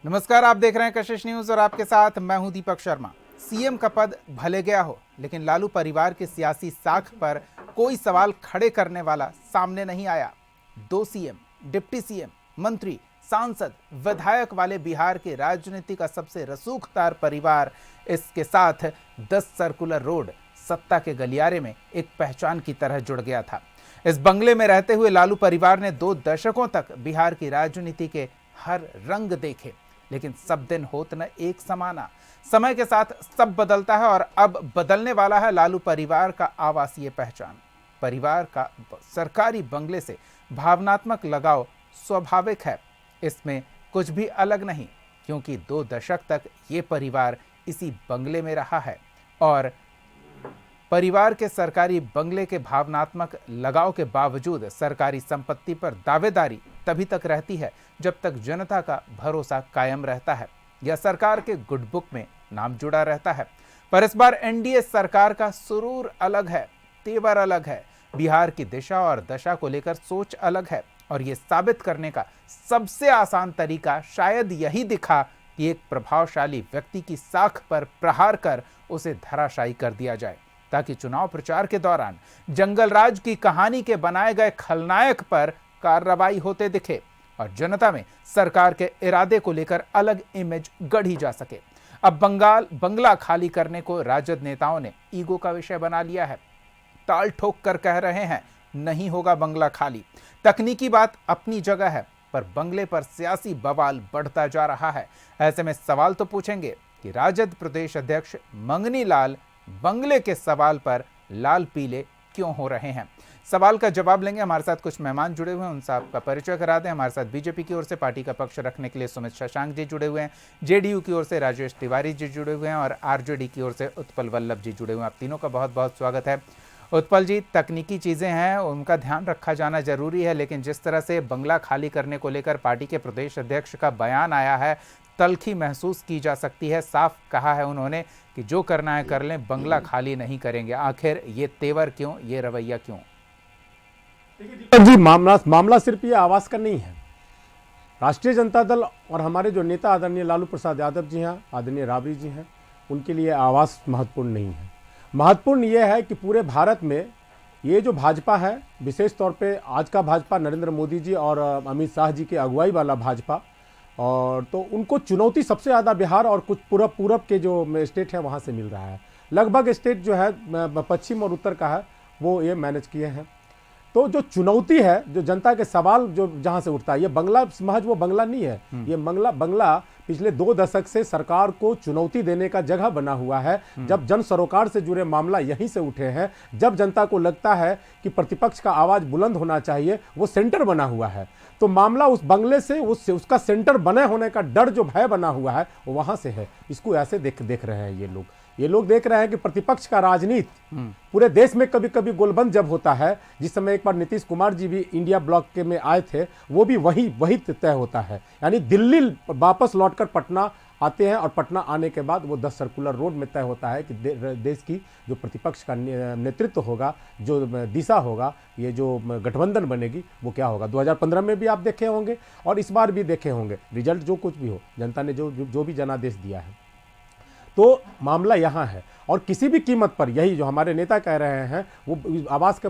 नमस्कार, आप देख रहे हैं कशिश न्यूज और आपके साथ मैं हूं दीपक शर्मा। सीएम का पद भले गया हो, लेकिन लालू परिवार के सियासी साख पर कोई सवाल खड़े करने वाला सामने नहीं आया। 2 सीएम, डिप्टी सीएम, मंत्री, सांसद, विधायक वाले बिहार के राजनीति का सबसे रसूखदार परिवार इसके साथ 10 सर्कुलर रोड सत्ता के गलियारे में एक पहचान की तरह जुड़ गया था। इस बंगले में रहते हुए लालू परिवार ने 2 दशकों तक बिहार की राजनीति के हर रंग देखे, लेकिन सब दिन होत न एक समाना। समय के साथ सब बदलता है और अब बदलने वाला है लालू परिवार का आवासीय पहचान। परिवार का सरकारी बंगले से भावनात्मक लगाव स्वाभाविक है, इसमें कुछ भी अलग नहीं, क्योंकि 2 दशक तक ये परिवार इसी बंगले में रहा है। और परिवार के सरकारी बंगले के भावनात्मक लगाव के बावजूद सरकारी संपत्ति पर दावेदारी तभी तक रहती है जब तक जनता का भरोसा कायम रहता है या सरकार के गुड बुक में नाम जुड़ा रहता है। पर इस बार एनडीए सरकार का सुरूर अलग है, तेवर अलग है, बिहार की दिशा और दशा को लेकर सोच अलग है। और ये साबित करने का सबसे आसान तरीका शायद यही दिखा कि एक प्रभावशाली व्यक्ति की साख पर प्रहार कर उसे धराशायी कर दिया जाए, ताकि चुनाव प्रचार के दौरान जंगलराज की कहानी के बनाए गए खलनायक पर कार्रवाई होते दिखे और जनता में सरकार के इरादे को लेकर अलग इमेज गढ़ी जा सके। अब बंगला खाली करने को राजद नेताओं ने ईगो का विषय बना लिया है। ताल ठोक कर कह रहे हैं, नहीं होगा बंगला खाली। तकनीकी बात अपनी जगह है, पर बंगले पर सियासी बवाल बढ़ता जा रहा है। ऐसे में सवाल तो पूछेंगे कि राजद प्रदेश अध्यक्ष मंगनी लाल बंगले के सवाल पर लाल पीले क्यों हो रहे हैं। सवाल का जवाब लेंगे। हमारे साथ कुछ मेहमान जुड़े हुए हैं, उनसे आपका परिचय करा दें। हमारे साथ बीजेपी की ओर से पार्टी का पक्ष रखने के लिए सुमित शशांक जी जुड़े हुए हैं, जेडीयू की ओर से राजेश तिवारी जी जुड़े हुए हैं और आरजेडी की ओर से उत्पल वल्लभ जी जुड़े हुए हैं। आप तीनों का बहुत बहुत स्वागत है। उत्पल जी, तकनीकी चीज़ें हैं, उनका ध्यान रखा जाना जरूरी है, लेकिन जिस तरह से बंगला खाली करने को लेकर पार्टी के प्रदेश अध्यक्ष का बयान आया है, तल्खी महसूस की जा सकती है। साफ कहा है उन्होंने कि जो करना है कर लें, बंगला खाली नहीं करेंगे। आखिर ये तेवर क्यों, ये रवैया क्यों? जी, मामला सिर्फ ये आवास का नहीं है। राष्ट्रीय जनता दल और हमारे जो नेता आदरणीय लालू प्रसाद यादव जी हैं, आदरणीय राबड़ी जी हैं, उनके लिए आवास महत्वपूर्ण नहीं है। महत्वपूर्ण ये है कि पूरे भारत में ये जो भाजपा है, विशेष तौर पे आज का भाजपा नरेंद्र मोदी जी और अमित शाह जी की अगुवाई वाला भाजपा, और तो उनको चुनौती सबसे ज़्यादा बिहार और कुछ पूरब के जो स्टेट है वहाँ से मिल रहा है। लगभग स्टेट जो है पश्चिम और उत्तर का है, वो ये मैनेज किए हैं। तो जो चुनौती है, जो जनता के सवाल जो जहां से उठता है, ये बंगला महज वो बंगला नहीं है। ये बंगला पिछले 2 दशक से सरकार को चुनौती देने का जगह बना हुआ है। जब जन सरोकार से जुड़े मामला यहीं से उठे हैं, जब जनता को लगता है कि प्रतिपक्ष का आवाज बुलंद होना चाहिए, वो सेंटर बना हुआ है। तो मामला उस बंगले से उसका सेंटर बने होने का डर जो भय बना हुआ है, वो वहां से है। इसको ऐसे देख रहे हैं ये लोग देख रहे हैं कि प्रतिपक्ष का राजनीति पूरे देश में कभी कभी गोलबंद जब होता है, जिस समय एक बार नीतीश कुमार जी भी इंडिया ब्लॉक के में आए थे, वो भी वही तय होता है। यानी दिल्ली वापस लौटकर पटना आते हैं और पटना आने के बाद वो 10 सर्कुलर रोड में तय होता है कि देश की जो प्रतिपक्ष का नेतृत्व होगा, जो दिशा होगा, ये जो गठबंधन बनेगी, वो क्या होगा। 2015 में भी आप देखे होंगे और इस बार भी देखे होंगे। रिजल्ट जो कुछ भी हो, जनता ने जो भी जनादेश दिया है। तो मामला यहाँ है और किसी भी कीमत पर, यही जो हमारे नेता कह रहे हैं, वो आवास के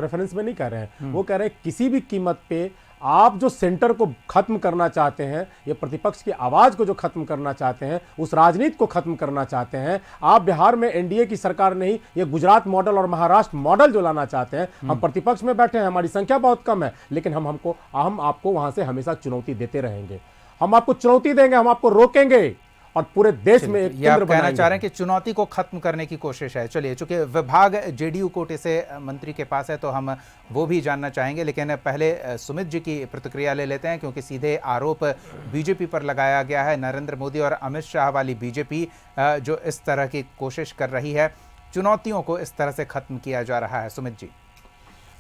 रेफरेंस में नहीं कह रहे हैं, वो कह रहे हैं किसी भी कीमत पे आप जो सेंटर को खत्म करना चाहते हैं, ये प्रतिपक्ष की आवाज को जो खत्म करना चाहते हैं, उस राजनीति को खत्म करना चाहते हैं, आप बिहार में एनडीए की सरकार नहीं, ये गुजरात मॉडल और महाराष्ट्र मॉडल जो लाना चाहते हैं। हम प्रतिपक्ष में बैठे हैं, हमारी संख्या बहुत कम है, लेकिन हम आपको वहां से हमेशा चुनौती देते रहेंगे। हम आपको चुनौती देंगे, हम आपको रोकेंगे और पूरे देश में एक ये आप कहना चाह रहे हैं कि चुनौती को खत्म करने की कोशिश है। चलिए, चूंकि विभाग जेडीयू कोटे से मंत्री के पास है, तो हम वो भी जानना चाहेंगे, लेकिन पहले सुमित जी की प्रतिक्रिया ले लेते हैं, क्योंकि सीधे आरोप बीजेपी पर लगाया गया है। नरेंद्र मोदी और अमित शाह वाली बीजेपी जो इस तरह की कोशिश कर रही है, चुनौतियों को इस तरह से खत्म किया जा रहा है। सुमित जी,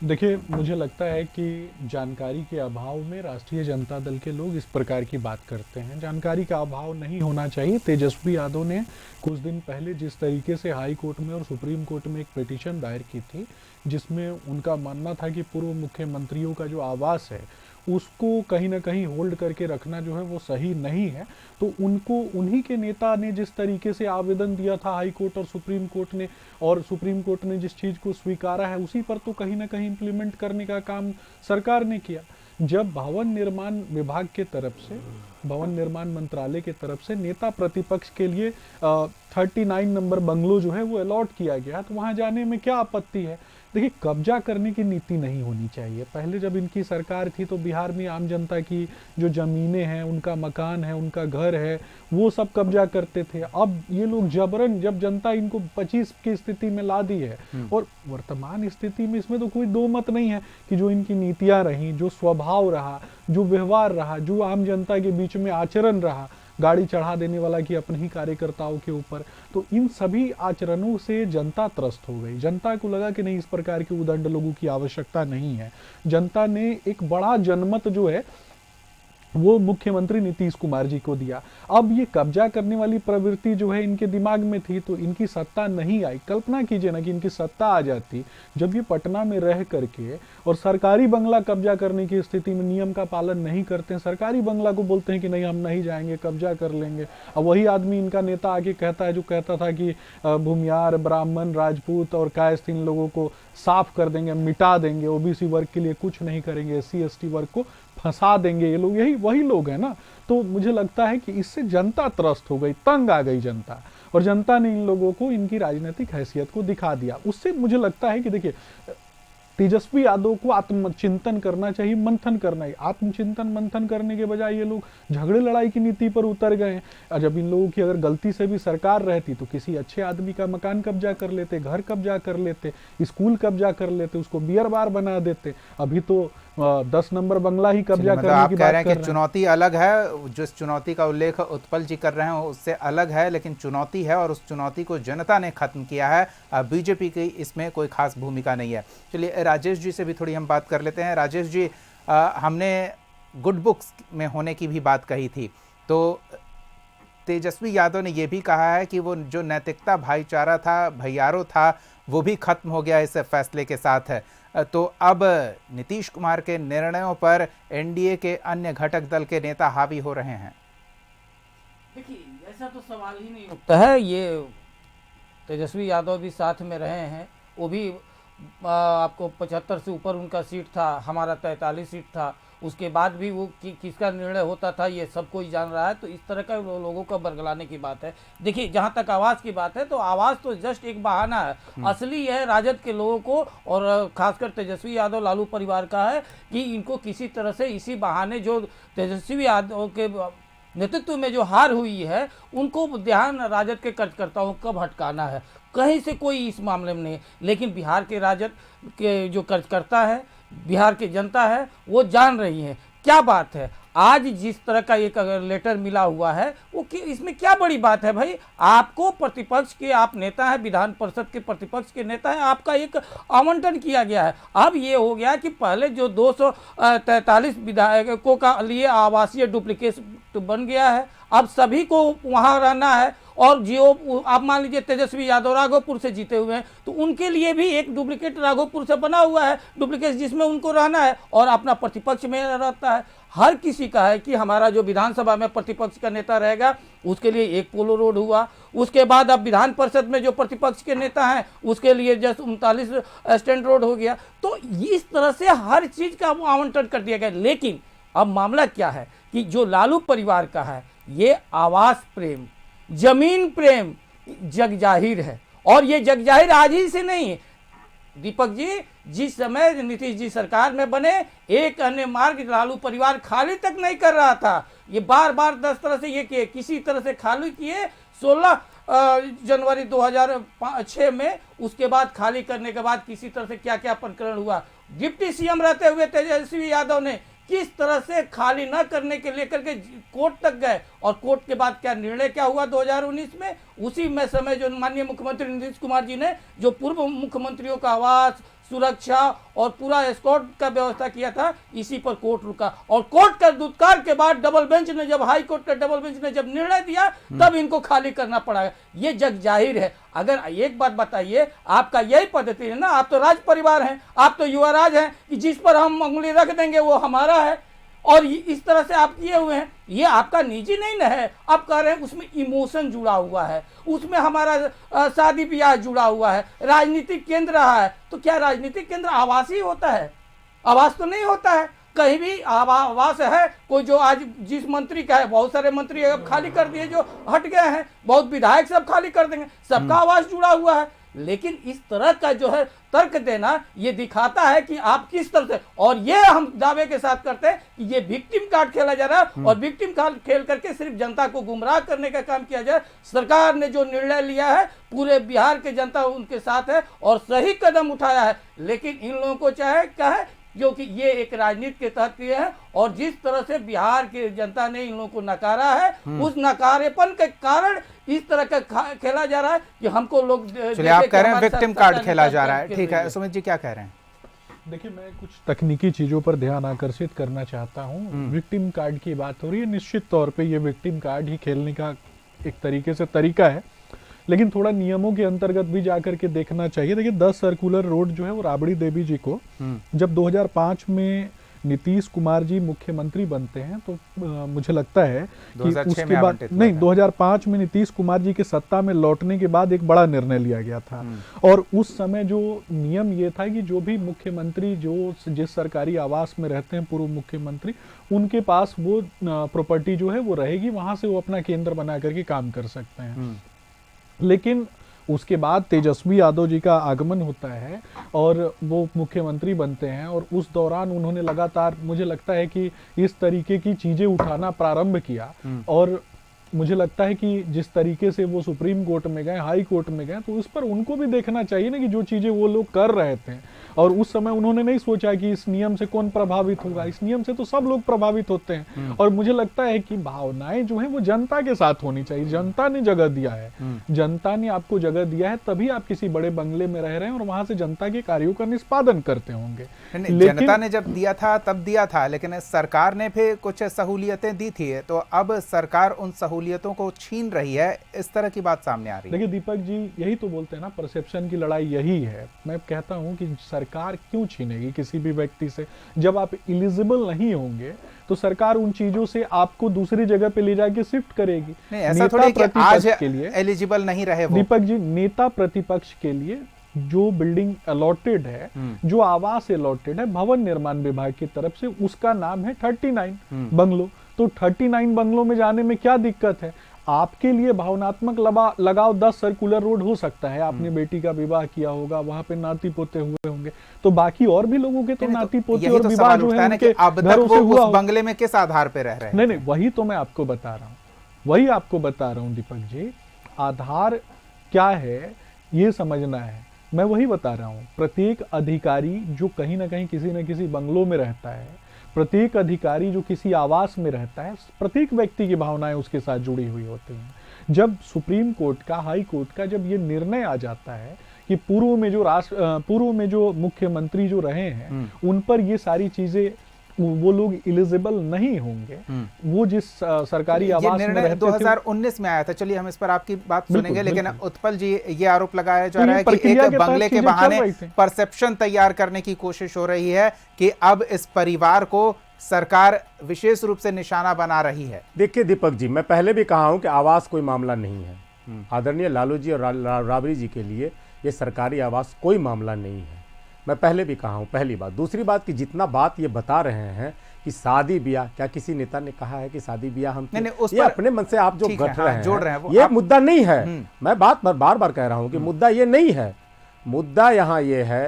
देखिए, मुझे लगता है कि जानकारी के अभाव में राष्ट्रीय जनता दल के लोग इस प्रकार की बात करते हैं। जानकारी का अभाव नहीं होना चाहिए। तेजस्वी यादव ने कुछ दिन पहले जिस तरीके से हाई कोर्ट में और सुप्रीम कोर्ट में एक पिटीशन दायर की थी, जिसमें उनका मानना था कि पूर्व मुख्यमंत्रियों का जो आवास है उसको कहीं ना कहीं होल्ड करके रखना जो है वो सही नहीं है। तो उनको, उन्हीं के नेता ने जिस तरीके से आवेदन दिया था हाई कोर्ट और सुप्रीम कोर्ट ने, और सुप्रीम कोर्ट ने जिस चीज़ को स्वीकारा है उसी पर तो कहीं ना कहीं इम्प्लीमेंट करने का काम सरकार ने किया। जब भवन निर्माण विभाग के तरफ से, भवन निर्माण मंत्रालय के तरफ से नेता प्रतिपक्ष के लिए 39 नंबर बंगलो जो है वो अलॉट किया गया, तो वहाँ जाने में क्या आपत्ति है। देखिए, कब्जा करने की नीति नहीं होनी चाहिए। पहले जब इनकी सरकार थी तो बिहार में आम जनता की जो ज़मीनें हैं, उनका मकान है, उनका घर है, वो सब कब्जा करते थे। अब ये लोग जबरन, जब जनता इनको 25 की स्थिति में ला दी है, और वर्तमान स्थिति में इसमें तो कोई दो मत नहीं है कि जो इनकी नीतियाँ रहीं, जो स्वभाव रहा, जो व्यवहार रहा, जो आम जनता के बीच में आचरण रहा, गाड़ी चढ़ा देने वाला कि अपने ही कार्यकर्ताओं के ऊपर, तो इन सभी आचरणों से जनता त्रस्त हो गई। जनता को लगा कि नहीं, इस प्रकार के उदंड लोगों की आवश्यकता नहीं है। जनता ने एक बड़ा जनमत जो है वो मुख्यमंत्री नीतीश कुमार जी को दिया। अब ये कब्जा करने वाली प्रवृत्ति जो है इनके दिमाग में थी, तो इनकी सत्ता नहीं आई। कल्पना कीजिए ना कि इनकी सत्ता आ जाती, जब ये पटना में रह करके और सरकारी बंगला कब्जा करने की स्थिति में नियम का पालन नहीं करते हैं, सरकारी बंगला को बोलते हैं कि नहीं हम नहीं जाएंगे, कब्जा कर लेंगे। अब वही आदमी इनका नेता आके कहता है, जो कहता था कि भूमियार, ब्राह्मण, राजपूत और कायस्थ इन लोगों को साफ कर देंगे, मिटा देंगे, ओबीसी वर्ग के लिए कुछ नहीं करेंगे, SC ST वर्ग को फंसा देंगे, ये लोग, यही वही लोग हैं ना। तो मुझे लगता है कि इससे जनता त्रस्त हो गई, तंग आ गई जनता, और जनता ने इन लोगों को इनकी राजनीतिक हैसियत को दिखा दिया। उससे मुझे लगता है कि देखिए, तेजस्वी यादव को आत्मचिंतन करना चाहिए, मंथन करना है। आत्मचिंतन मंथन करने के बजाय ये लोग झगड़े लड़ाई की नीति पर उतर गए हैं। और जब इन लोगों की अगर गलती से भी सरकार रहती तो किसी अच्छे आदमी का मकान कब्जा कर लेते, घर कब्जा कर लेते, स्कूल कब्जा कर लेते, उसको बियर बार बना देते। अभी तो 10 नंबर बंगला ही कब्जा करने आप की कह बात रहे हैं कर कि रहे हैं। चुनौती अलग है, जिस चुनौती का उल्लेख उत्पल जी कर रहे हैं उससे अलग है, लेकिन चुनौती है और उस चुनौती को जनता ने खत्म किया है। बीजेपी की इसमें कोई खास भूमिका नहीं है। चलिए राजेश जी से भी थोड़ी हम बात कर लेते हैं। राजेश जी, हमने गुड बुक्स में होने की भी बात कही थी, तो तेजस्वी यादव ने यह भी कहा है कि वो जो नैतिकता, भाईचारा था, भैयारो था, वो भी खत्म हो गया इस फैसले के साथ है। तो अब नीतीश कुमार के निर्णयों पर एनडीए के अन्य घटक दल के नेता हावी हो रहे हैं। देखिए, ऐसा तो सवाल ही नहीं उठता है। ये तेजस्वी यादव भी साथ में रहे हैं, वो भी आपको 75 से ऊपर उनका सीट था, हमारा 43 सीट था। उसके बाद भी वो किसका निर्णय होता था ये सब कोई जान रहा है। तो इस तरह का लोगों का बरगलाने की बात है। देखिए, जहाँ तक आवाज़ की बात है, तो आवाज़ तो जस्ट एक बहाना है। असली है राजद के लोगों को, और खासकर तेजस्वी यादव लालू परिवार का है कि इनको किसी तरह से इसी बहाने, जो तेजस्वी यादव के नेतृत्व में जो हार हुई है, उनको ध्यान राजद के कार्यकर्ताओं का भटकाना है। कहीं से कोई इस मामले में नहीं, लेकिन बिहार के राजद के जो कार्यकर्ता है, बिहार की जनता है, वो जान रही है क्या बात है। आज जिस तरह का एक अगर लेटर मिला हुआ है, वो इसमें क्या बड़ी बात है भाई। आपको प्रतिपक्ष के, आप नेता हैं, विधान परिषद के प्रतिपक्ष के नेता हैं, आपका एक आवंटन किया गया है। अब ये हो गया कि पहले जो 243 विधायकों का लिए आवासीय डुप्लीकेट बन गया है, अब सभी को वहाँ रहना है। और जो आप मान लीजिए तेजस्वी यादव राघोपुर से जीते हुए हैं, तो उनके लिए भी एक डुप्लीकेट राघोपुर से बना हुआ है, डुप्लीकेट, जिसमें उनको रहना है और अपना प्रतिपक्ष में रहता है। हर किसी का है कि हमारा जो विधानसभा में प्रतिपक्ष का नेता रहेगा, उसके लिए एक पोलो रोड हुआ। उसके बाद अब विधान परिषद में जो प्रतिपक्ष के नेता हैं, उसके लिए जस्ट 39 स्टैंड रोड हो गया। तो इस तरह से हर चीज़ का आवंटन कर दिया गया। लेकिन अब मामला क्या है कि जो लालू परिवार का है, ये आवास प्रेम, जमीन प्रेम जग जाहिर है। और ये जग जाहिर आज ही से नहीं, दीपक जी, जिस समय नीतीश जी सरकार में बने, एक अन्य मार्ग लालू परिवार खाली तक नहीं कर रहा था। ये बार बार 10 तरह से ये किए, किसी तरह से खाली किए 16 जनवरी 2006 में। उसके बाद खाली करने के बाद किसी तरह से क्या क्या प्रकरण हुआ। डिप्टी CM रहते हुए तेजस्वी यादव ने किस तरह से खाली न करने के लेकर के कोर्ट तक गए, और कोर्ट के बाद क्या निर्णय क्या हुआ 2019 में। उसी में समय जो माननीय मुख्यमंत्री नीतीश कुमार जी ने जो पूर्व मुख्यमंत्रियों का आवास, सुरक्षा और पूरा एस्कॉर्ट का व्यवस्था किया था, इसी पर कोर्ट रुका। और कोर्ट का दुत्कार के बाद डबल बेंच ने, जब हाई कोर्ट का डबल बेंच ने जब निर्णय दिया, तब इनको खाली करना पड़ा। ये जग जाहिर है। अगर एक बात बताइए, आपका यही पद्धति है ना, आप तो राज परिवार हैं, आप तो युवराज हैं कि जिस पर हम उंगली रख देंगे वो हमारा है। और इस तरह से आप किए हुए हैं, ये आपका निजी नहीं ना है। आप कह रहे हैं उसमें इमोशन जुड़ा हुआ है, उसमें हमारा शादी ब्याह जुड़ा हुआ है, राजनीतिक केंद्र रहा है। तो क्या राजनीतिक केंद्र आवास ही होता है? आवास तो नहीं होता है। कहीं भी आवास है कोई, जो आज जिस मंत्री का है, बहुत सारे मंत्री अब खाली कर दिए जो हट गए हैं, बहुत विधायक सब खाली कर देंगे, सबका आवास जुड़ा हुआ है। लेकिन इस तरह का जो है तर्क देना, ये दिखाता है कि आप किस तरह से, और ये हम दावे के साथ करते हैं कि ये विक्टिम कार्ड खेला जा रहा है, और विक्टिम कार्ड खेल करके सिर्फ जनता को गुमराह करने का काम किया जाए। सरकार ने जो निर्णय लिया है, पूरे बिहार की जनता उनके साथ है और सही कदम उठाया है। लेकिन इन लोगों को चाहे क्या है, क्योंकि ये एक राजनीति के तहत किए हैं, और जिस तरह से बिहार की जनता ने इन लोगों को नकारा है, उस नकारेपन के कारण इस तरह का खेला जा रहा है कि हमको लोग चलिए, आप कह रहे हैं विक्टिम कार्ड खेला जा रहा है, ठीक है। सुमित जी क्या कह रहे हैं? देखिए, मैं कुछ तकनीकी चीज़ों पर ध्यान आकर्षित करना चाहता हूँ। विक्टिम कार्ड की बात हो रही है, निश्चित तौर पे ये विक्टिम कार्ड ही खेलने का एक तरीके से तरीका है, लेकिन थोड़ा नियमों के अंतर्गत भी जाकर के देखना चाहिए। देखिए, 10 सर्कुलर रोड जो है वो राबड़ी देवी जी को जब 2005 में नीतीश कुमार जी मुख्यमंत्री बनते हैं, तो मुझे लगता है कि उसके बाद नहीं, 2005 में नीतीश कुमार जी के सत्ता में लौटने के बाद एक बड़ा निर्णय लिया गया था। और उस समय जो नियम ये था कि जो भी मुख्यमंत्री जो जिस सरकारी आवास में रहते हैं पूर्व मुख्यमंत्री, उनके पास वो प्रॉपर्टी जो है वो रहेगी, वहां से वो अपना केंद्र बना करके काम कर सकते हैं। लेकिन उसके बाद तेजस्वी यादव जी का आगमन होता है और वो मुख्यमंत्री बनते हैं, और उस दौरान उन्होंने लगातार, मुझे लगता है कि इस तरीके की चीज़ें उठाना प्रारंभ किया। और मुझे लगता है कि जिस तरीके से वो सुप्रीम कोर्ट में गए, हाई कोर्ट में गए, तो उस पर उनको भी देखना चाहिए ना कि जो चीज़ें वो लोग कर रहे थे, और उस समय उन्होंने नहीं सोचा कि इस नियम से कौन प्रभावित होगा। इस नियम से तो सब लोग प्रभावित होते हैं। और मुझे लगता है कि भावनाएं जो है वो जनता के साथ होनी चाहिए। जनता ने जगह दिया है, जनता ने आपको जगह दिया है, तभी आप किसी बड़े बंगले में रह रहे हैं और वहां से जनता के कार्यों का निष्पादन करते होंगे। जनता ने जब दिया था तब दिया था, लेकिन सरकार ने भी कुछ सहूलियतें दी थी, तो अब सरकार उन सहूलियतों को छीन रही है, इस तरह की बात सामने आ रही है। देखिए दीपक जी, यही तो बोलते हैं ना, परसेप्शन की लड़ाई यही है। मैं कहता हूं कि सरकार क्यों छीनेगी किसी भी व्यक्ति से? जब आप एलिजिबल नहीं होंगे तो सरकार उन चीजों से आपको दूसरी जगह पे ले जाके शिफ्ट करेगी। नहीं, ऐसा थोड़ी कि आज के लिए एलिजिबल नहीं रहे वो। दीपक जी, नेता प्रतिपक्ष के लिए जो बिल्डिंग अलॉटेड है, जो आवास अलॉटेड है भवन निर्माण विभाग की तरफ से, उसका नाम है 39 बंगलो। तो 39 बंगलों में जाने में क्या दिक्कत है? आपके लिए भावनात्मक लगाव 10 सर्कुलर रोड हो सकता है, आपने बेटी का विवाह किया होगा, वहां पे नाती पोते हुए होंगे, तो बाकी और भी लोगों के तो नाती पोते और विवाह जो है उनके घरों से हुआ। उस बंगले में किस आधार पे रह रहे हैं? नहीं, वही तो मैं आपको बता रहा हूँ, दीपक जी। आधार क्या है ये समझना है, मैं वही बता रहा हूँ। प्रत्येक अधिकारी जो कहीं ना कहीं किसी न किसी बंगलों में रहता है, प्रत्येक अधिकारी जो किसी आवास में रहता है, प्रत्येक व्यक्ति की भावनाएं उसके साथ जुड़ी हुई होती हैं। जब सुप्रीम कोर्ट का, हाई कोर्ट का जब ये निर्णय आ जाता है कि पूर्व में जो मुख्यमंत्री जो रहे हैं उन पर ये सारी चीजें, वो लोग एलिजिबल नहीं होंगे, वो जिस सरकारी आवास में रहते थे। 2019 में आया था। चलिए हम इस पर आपकी बात सुनेंगे, लेकिन उत्पल जी, ये आरोप लगाया जा रहा है कि एक बंगले के बहाने परसेप्शन तैयार करने की कोशिश हो रही है कि अब इस परिवार को सरकार विशेष रूप से निशाना बना रही है। देखिए दीपक जी, मैं पहले भी कहा हूं कि आवास कोई मामला नहीं है। आदरणीय लालू जी और राबड़ी जी के लिए ये सरकारी आवास कोई मामला नहीं है। मैं पहले भी कहा हूं, पहली बात। दूसरी बात कि जितना बात ये बता रहे हैं कि शादी ब्याह, क्या किसी नेता ने कहा है कि शादी ब्याह हम ये अपने मन से आप जो गढ़ रहे हैं, जोड़ रहे हैं, ये मुद्दा नहीं है। मैं बात पर बार बार कह रहा हूं कि मुद्दा ये नहीं है। मुद्दा यहाँ ये है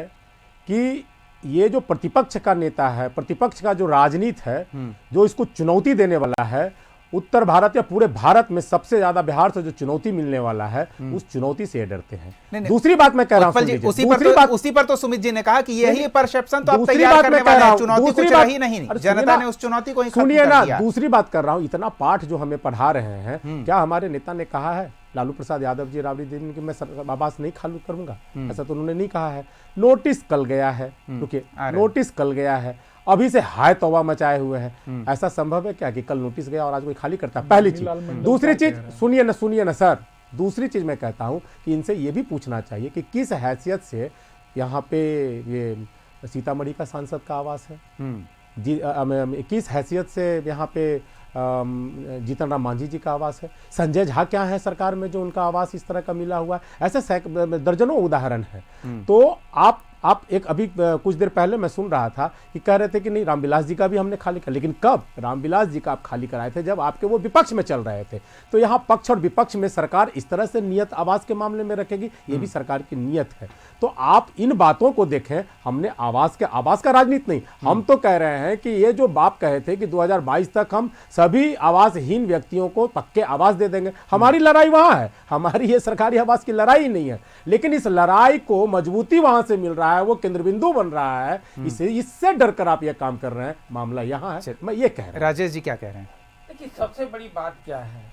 कि ये जो प्रतिपक्ष का नेता है, प्रतिपक्ष का जो राजनीति है, जो इसको चुनौती देने वाला है, उत्तर भारत या पूरे भारत में सबसे ज्यादा बिहार से जो चुनौती मिलने वाला है, उस चुनौती से डरते हैं। दूसरी बात मैं कह रहा हूं, उसी पर तो सुमित जी ने कहा कि यही परसेप्शन तो आप तैयार करने वाले हैं, चुनौती कुछ रही नहीं, जनता ने उस चुनौती को ही खत्म कर दिया। सुनिए ना, दूसरी बात कर रहा हूं, इतना पाठ जो हमें पढ़ा रहे हैं, क्या हमारे नेता ने कहा है, लालू प्रसाद यादव जी, राबड़ी देवी, कि मैं आवास नहीं खाली करूंगा? ऐसा तो उन्होंने नहीं कहा है। नोटिस कल गया है, रुकिए, नोटिस कल गया है, अभी से हाय तौबा मचाए हुए हैं। ऐसा संभव है क्या कि कल नोटिस गया और आज कोई खाली करता है? पहली चीज। दूसरी चीज, सुनिए ना सर, दूसरी चीज मैं कहता हूं कि इनसे ये भी पूछना चाहिए कि किस हैसियत से यहाँ पे ये सीतामढ़ी का सांसद का आवास है, किस हैसियत से यहाँ पे जीतन राम मांझी जी का आवास है, संजय झा क्या है सरकार में जो उनका आवास इस तरह का मिला हुआ है, ऐसे दर्जनों उदाहरण है। तो आप एक अभी कुछ देर पहले मैं सुन रहा था कि कह रहे थे कि नहीं रामविलास जी का भी हमने खाली कर, लेकिन कब रामविलास जी का आप खाली कराए थे? जब आपके वो विपक्ष में चल रहे थे। तो यहाँ पक्ष और विपक्ष में सरकार इस तरह से नियत आवास के मामले में रखेगी, ये भी सरकार की नियत है। तो आप इन बातों को देखें, हमने आवास का राजनीति नहीं, हम तो कह रहे हैं कि ये जो बाप कहे थे कि 2022 तक हम सभी आवासहीन व्यक्तियों को पक्के आवास दे देंगे, हमारी लड़ाई वहां है, हमारी ये सरकारी आवास की लड़ाई नहीं है। लेकिन इस लड़ाई को मजबूती वहां से मिल रहा है, वो केंद्र बिंदु बन रहा है, इससे डरकर आप ये काम कर रहे हैं, मामला यहां है। मैं ये कह रहा हूं। राजेश जी क्या कह रहे हैं? देखिए सबसे बड़ी बात क्या है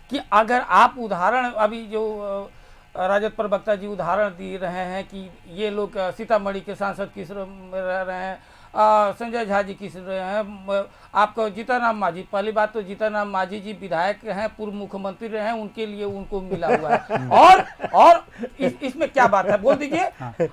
कि अगर आप उदाहरण अभी जो राजद प्रवक्ता जी उदाहरण दे रहे हैं कि ये लोग सीतामढ़ी के सांसद किस में रह रहे हैं, संजय झा जी किस रहे हैं, आपको जीतन राम मांझी, पहली बात तो जीतन राम मांझी जी विधायक हैं, पूर्व मुख्यमंत्री रहे हैं, उनके लिए उनको मिला हुआ है। और इसमें क्या बात है बोल दीजिए।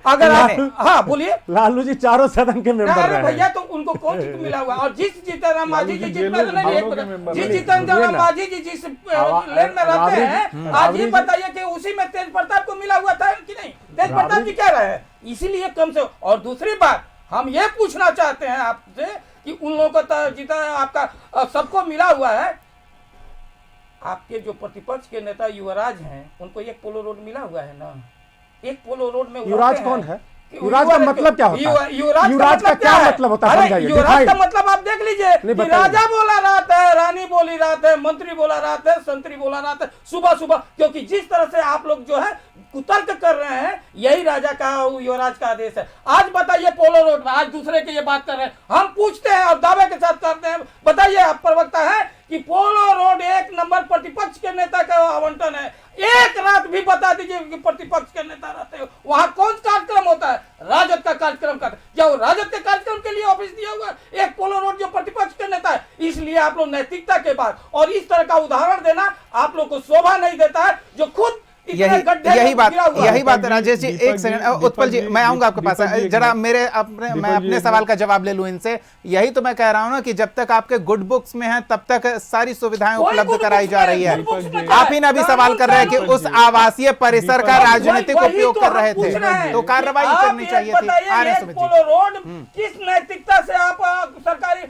अगर आप हाँ बोलिए। लालू जी चारों सदन के मेंबर रहे हैं भैया, तो उनको कौन चीज मिला हुआ? और जिस जीतन राम मांझी जी जिस जीतन राम मांझी जी जिस लेन में रहते हैं, आज ये बताइए कि उसी में तेज प्रताप को मिला हुआ था कि नहीं? तेज प्रताप जी कह रहे हैं, इसीलिए कम से। और दूसरी बात हम ये पूछना चाहते हैं आपसे कि उन लोगों को तो जीता आपका सबको मिला हुआ है, आपके जो प्रतिपक्ष के नेता युवराज हैं उनको एक पोलो रोड मिला हुआ है ना? एक पोलो रोड में युवराज कौन है? युवराज का मतलब क्या होता है? युवराज का क्या मतलब होता है? समझाइए। युवराज का मतलब आप देख लीजिए कि राजा बोला रात है, रानी बोली रात है, मंत्री बोला रात है, संतरी बोला रात है, सुबह सुबह। क्योंकि जिस तरह से आप लोग जो है कुतर्क कर रहे हैं, यही राजा का युवराज का आदेश है। आज बताइए पोलो रोड में आज दूसरे की ये बात कर रहे हैं, हम पूछते हैं और दावे के साथ करते हैं, बताइए आप प्रवक्ता है कि पोलो रोड एक नंबर प्रतिपक्ष के नेता का आवंटन है। एक रात भी बता दीजिए कि प्रतिपक्ष के नेता रहते हो वहां कौन कार्यक्रम होता है? राजद का कार्यक्रम करते। क्या वो राजद के कार्यक्रम के लिए ऑफिस दिया हुआ है एक पोलो रोड जो प्रतिपक्ष के नेता है? इसलिए आप लोग नैतिकता के बाद और इस तरह का उदाहरण देना आप लोग को शोभा नहीं देता है, जो खुद यही बात राजेश जी। एक सेकंड उत्पल जी, मैं आऊंगा आपके पास, जरा मैं अपने सवाल का जवाब ले लूं इनसे। यही तो मैं कह रहा हूं ना कि जब तक आपके गुड बुक्स में है तब तक सारी सुविधाएं उपलब्ध कराई जा रही है। आप ही ना भी सवाल कर रहे हैं कि उस आवासीय परिसर का राजनीतिक उपयोग कर रहे थे, तो कार्रवाई करनी चाहिए थी। पोलो रोड किस नैतिकता से आप सरकारी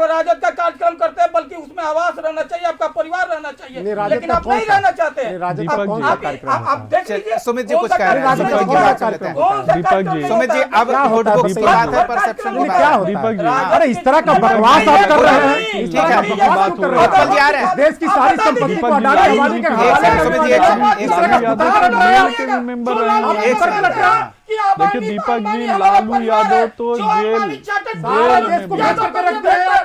राजद का कार्यक्रम करते हैं? बल्कि उसमें आवास रहना चाहिए, आपका परिवार रहना चाहिए, लेकिन आप नहीं रहना चाहते। आप देख लीजिए। सुमित जी कुछ कह रहे हैं, सुमित जी की बात सुनते हैं। दीपक जी, सुमित जी अब नोटबुक की बात है, परसेप्शन की क्या हो दीपक जी? अरे इस तरह का बकवास आप कर रहे हैं, ठीक है उत्पल जी आ रहे हैं। देश की सारी संपत्ति को अडानी अंबानी के हवाले सुमित जी देखिए दीपक जी, लालू यादव तो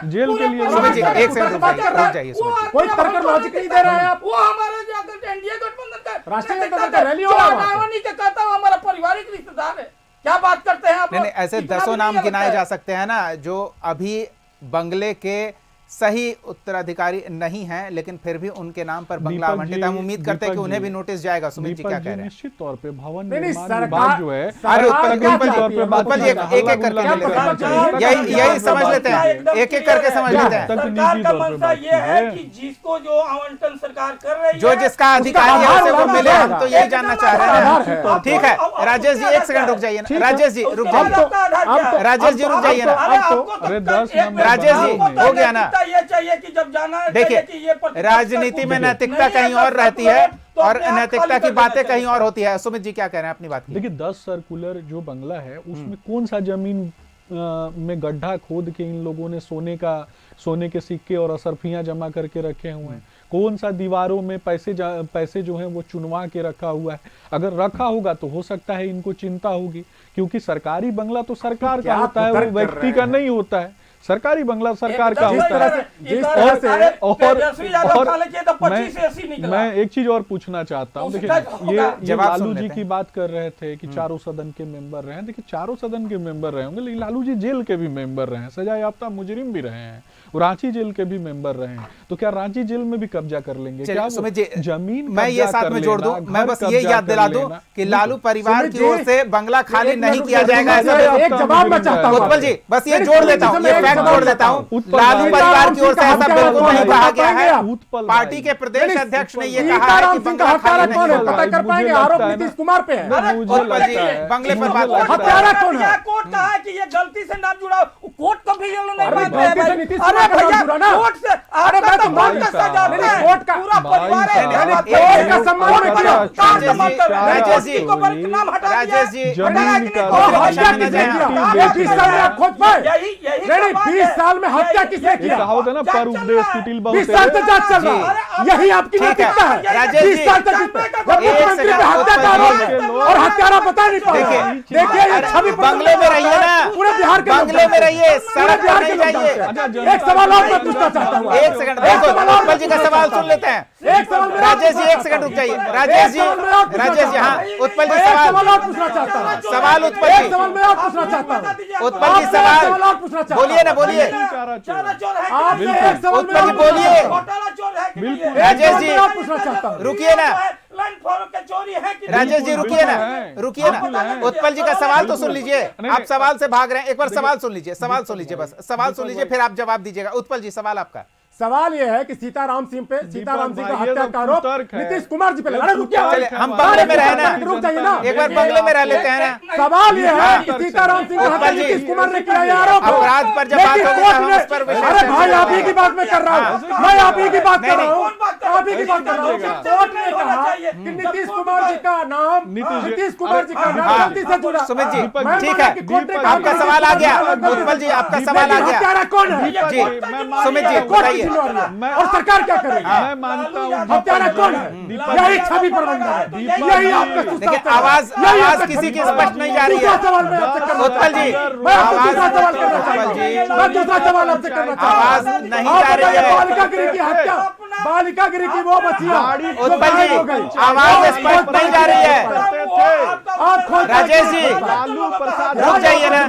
जेल के लिए। सुमित जी एक सेकंड रुक जाइए। कोई तर्क लॉजिक नहीं दे रहे हैं आप। वो हमारे जाकर एनडीए गठबंधन का राष्ट्रीय जनता दल का रैली हो रहा है, नहीं कहता वो हमारा पारिवारिक रिश्तेदार है। क्या बात करते हैं आप? नहीं, ऐसे दसों नाम गिनाए जा सकते हैं ना जो अभी बंगले के सही उत्तराधिकारी नहीं हैं, लेकिन फिर भी उनके नाम पर बंगला आवंटित है। हम उम्मीद करते हैं कि उन्हें भी नोटिस जाएगा। सुमित जी क्या कह रहे हैं? निश्चित तौर पे भवन नहीं, निर्माण विभाग जो है, अरे उत्पल जी एक एक करके ले लेते हैं, यही समझ लेते हैं, एक एक करके समझ लेते हैं। सरकार का मंशा ये है कि जिसको जो आवंटन सरकार कर रही है, जो जिसका अधिकारी है उसे वो मिले। हम तो यही जानना चाह रहे हैं। ठीक है राजेश जी एक सेकंड रुक जाइए ना। राजेश जी रुक जाइए, राजेश जी रुक जाइए ना। राजेश जी हो गया ना। ये चाहिए कि जब जाना है, देखिए राजनीति में नैतिकता कहीं और रहती है और नैतिकता की बातें कहीं और होती है। सुमित जी क्या कह रहे हैं अपनी बात की? देखिए 10 सर्कुलर जो बंगला है उसमें कौन सा जमीन में गड्ढा खोद के इन लोगों ने सोने के सिक्के और असरफियां जमा करके रखे हुए हैं? कौन सा दीवारों में पैसे जो हैं वो चुनवा के रखा हुआ है? अगर रखा होगा तो हो सकता है इनको चिंता होगी, क्योंकि सरकारी बंगला तो सरकार का होता है, वो व्यक्ति का नहीं होता है। सरकारी बंगला सरकार का होता है। मैं एक चीज और पूछना चाहता हूँ। देखिए ये लालू जी की बात कर रहे थे कि चारों सदन के मेंबर रहे हैं। देखिए चारों सदन के मेंबर रहे होंगे, लेकिन लालू जी जेल के भी मेंबर रहे हैं, सजा याफ्ता मुजरिम भी रहे हैं, रांची जेल के भी मेंबर रहे हैं। तो क्या रांची जेल में भी कब्जा कर लेंगे? क्या जमीन मैं ये साथ में जोड़ दूं, मैं बस ये याद दिला दूं कि लालू परिवार की ओर से बंगला खाली नहीं किया जाएगा। एक जवाब मैं चाहता हूं उत्पल जी, बस ये जोड़ देता हूं। फैक्ट छोड़ देता हूँ, उत्पल लालू भाई, परिवार की ओर से ऐसा बिल्कुल नहीं कहा गया है। उत्पल पार्टी भाई। के प्रदेश अध्यक्ष ने ये कहा है सीताराम कि सिंह का बंगला हत्यारा खाली कौन नहीं है, होगा। पता कर मुझे पाएंगे? लगता आरोप है नीतीश कुमार पे है। उत्पल जी बंगले पर बात मुझे करते हैं। हत्यारा कौन है? कोर्ट कहा है कि ये गलती से नाम जुड़ा, कोर्ट को भी ये लोग नहीं अरे मानते हैं गलती से भाई। नीतीश अरे कुमार का नाम भैया जुड़ा ना। कोर्ट से अरे आपका मैं तो तो कोर्ट का मानता सजा नहीं, है। कोर्ट का- पूरा भाई परिवार है। साहब। आप कोर्ट का सम्मान कोर्ट में पर किया। काम सम्मान कर रहे हैं। राजेश जी, को पर नाम हटा दिया। राजेश जी, हटाया जमीन कि का नहीं? और दूसरे हत्या दिशा में किसने जाएं। किया? आप ये 20 साल में आप खोज पाए? यही नहीं, 20 साल में हत्या किसने ये किया? कहावत है ना, पर उपदेश कुटिल 20 साल से जांच चल रहा है। यही आपकी ठीक है, नैतिकता है। राजेश 20 जी, साल तक जब एक मुख्यमंत्री पे सेकंड, हत्या का आरोप है लोग- और हत्यारा बता नहीं पा रहा है। देखिए, देखिए ये छवि बंगले में रहिए ना, पूरे बिहार के लोग बंगले में जानते हैं। रहिए, पूरे सड़क बिहार पर के नहीं लोग जाइए। जानते हैं। एक सवाल और मैं पूछना चाहता हूँ। एक सेकंड, बिल्कुल उत्पल जी का सवाल सुन लेते हैं। एक सवाल मैं राजेश जी और एक सेकंड रुक जाइए। राजेश जी, राजेश जी, हाँ उत्पल जी एक सवाल सवाल और पूछना चाहता हूँ। सवाल उत्पल एक जी, सवाल मैं और पूछना चाहता हूँ। उत्पल जी आपसे एक सवाल सवाल और पूछना चाहता हूँ। बोलिए ना, बोलिए चारा चोर है कि आपसे नहीं? एक सवाल मैं उत्पल जी और पूछना बोलिए। चाहता हूँ। घोटाला चोर है कि नहीं? बिल्कुल। एक राजेश सवाल जी, मैं और पूछना चाहता हूँ। रुकिए ना, लैंड फॉर्म के चोरी है कि राजेश जी रुकिए ना, रुकिए ना। उत्पल जी का सवाल तो सुन लीजिए। आप सवाल से भाग रहे हैं, एक बार सवाल सुन लीजिए, सवाल सुन लीजिए, बस सवाल सुन लीजिए, फिर आप जवाब दीजिएगा। उत्पल जी सवाल आपका। सवाल यह है कि सीताराम सिंह पे सीताराम सिंह का भाई, ये हत्या तो का आरोप कुतर्क है। नीतीश कुमार जी पे लगा। अरे रुक जाओ। चलिए, हम बंगले में रहे ना, रुक जाइए ना। एक बार बंगले में रह लेते हैं ना। सवाल यह है कि सीताराम सिंह का हत्या उत्पल जी, नीतीश कुमार ने किया, ये आरोप है। अपराध पर जब बात लेकिन होगी कोर्ट तो हम ने- उस पर विशेष अरे भाई चर्चा आप ही की बात मैं कर रहा हूँ, मैं आप ही की बात कर रहा हूँ, आप ही की बात कर रहा हूँ। कोर्ट ने कहा कि नीतीश कुमार जी का नाम नीतीश कुमार जी का नाम हाँ, गलती से जुड़ा। सुमित जी, मैं ठीक माना है, कि कोर्ट ने कहा आपका कि सवाल आ गया। गलती से- उत्पल जी, आपका सवाल आ गया। हत्यारा कौन है? जी, सुमित जी कोर्ट की बताइए। जिम्मेवारी है। और सरकार क्या करेगी? मैं मानता हूँ हत्यारा कौन है? यही छवि प्रबंधन है, यही आपका देखिए, सुस्ता है। आवाज यही आवाज आपका किसी की छवि स्पष्ट नहीं जा रही दूसरा है। सवाल मैं आपसे करना उत्पल जी, चाहता हूं। मैं आपसे आवाज- दूसरा सवाल करना चाहता उत्पल जी, हूं। मैं दूसरा सवाल आपसे करना चाहता हूं। आवाज नहीं आप जा रही बताइए, है। बालिका गृह की हत्या, बालिका गृह की वो बच्चियां जो उत्पल घायल जी, हो गई। आवाज स्पष्ट नहीं जा रही है। आप खोज राजेश जी, लालू प्रसाद रुक जाइए ना।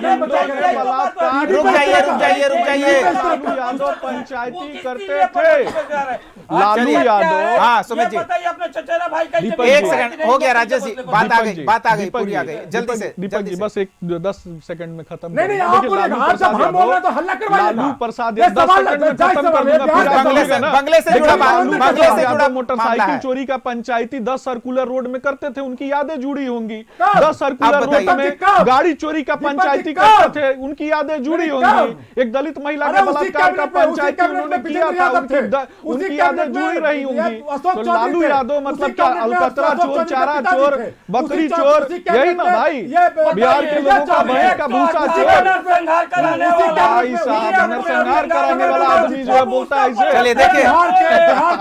बलात्कार रुक जाइए, रुक जाइए, रुक जाइए। लालू यादव पंचायती करते थे। लालू यादव हाँ सुमित जी, बताइए अपने चचेरा भाई का दीपक एक जी। सेकंड हो गया। राजेश जी, बात आ दीपक गई, जी, बात आ गई, दीपक पूरी आ जी, गई। जल्दी से, दीपक जल्दी जी से। बस एक 10 सेकंड में खत्म नहीं नहीं कर आप दूंगा। बोले देखिए, आप जब हम बोल रहे हैं तो हल्ला करवाइए। लालू प्रसाद ये 10 सवाल सेकंड में जायज खत्म सवाल कर है, दूंगा, बिहार फिर का आप बंगले से बोलिएगा ना। बंगले से जुड़ा बात, लालू बंगले प्रसाद से यादव जुड़ा मामला मोटरसाइकिल है। चोरी का पंचायती 10 सर्कुलर रोड में करते थे, उनकी यादें जुड़ी होंगी। कब? 10 सर्कुलर आप बताइए। रोड में दीपक जी, कब? गाड़ी चोरी का दीपक जी, पंचायती कब? करते थे, उनकी यादें जुड़ी अरे होंगी। कब? एक दलित महिला अरे के उसी बलात्कार का कैबिनेट में- उसी पंचायती कैबिनेट उन्होंने में किया विजेंद्र था, यादव थे। उनकी उसी यादें कैबिनेट में जुड़ी रही ये होंगी। अशोक तो चौधरी लालू थे। यादव उसी मतलब क्या कैबिनेट में अलकतरा अशोक चोर, चौधरी चारा के पिताजी चोर, थे। बकरी उसी चोर, उसी यही कैबिनेट ना में भाई। ये बिहार के लोगों का भय का भूसा चोर। संहार कराने उसी वाला भाई साहब, नरसंहार कराने वाला आदमी जो है बोलता है इसे। चलिए देखिए, बिहार के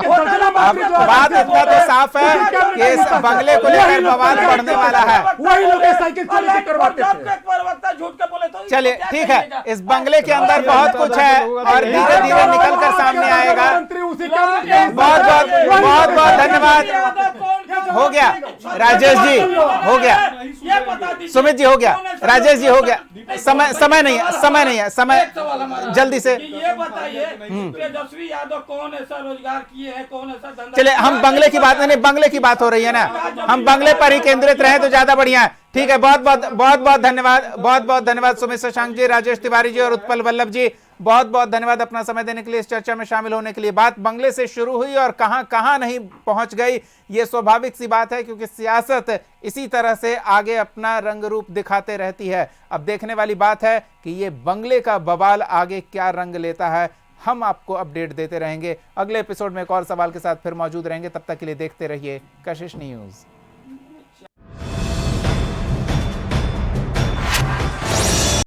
दर्जनों अब मंत्री जो बात हैं, इतना तो साफ है कि इस बंगले को लेकर बवाल पड़ने वाला है। वही लोग ये साइकिल चोरी से करवाते थे। प्रवक्ता झूठ के बोले तो चलिए ठीक है, इस बंगले के अंदर बहुत कुछ है और धीरे धीरे निकल कर सामने आएगा। मंत्री उसी कैबिनेट में- बहुत बहुत बहुत बहुत धन्यवाद। हो गया राजेश जी, हो गया ये बता दीजिए सुमित जी, हो गया राजेश जी, हो गया। समय नहीं है, समय नहीं है, समय जल्दी से। ये बताइए तेजस्वी यादव कौन ऐसा रोजगार किए हैं, कौन ऐसा धंधा। चलिए हम बंगले की बात नहीं, बंगले की बात हो रही है ना, हम बंगले पर ही केंद्रित रहे तो ज्यादा बढ़िया है। ठीक है, बहुत बहुत धन्यवाद, बहुत बहुत धन्यवाद सुमित शशांक जी, राजेश तिवारी जी और उत्पल वल्लभ जी, बहुत बहुत धन्यवाद अपना समय देने के लिए, इस चर्चा में शामिल होने के लिए। बात बंगले से शुरू हुई और कहां कहां नहीं पहुंच गई, ये स्वाभाविक सी बात है क्योंकि सियासत इसी तरह से आगे अपना रंग रूप दिखाते रहती है। अब देखने वाली बात है कि ये बंगले का बवाल आगे क्या रंग लेता है। हम आपको अपडेट देते रहेंगे। अगले एपिसोड में एक और सवाल के साथ फिर मौजूद रहेंगे। तब तक के लिए देखते रहिए कशिश न्यूज।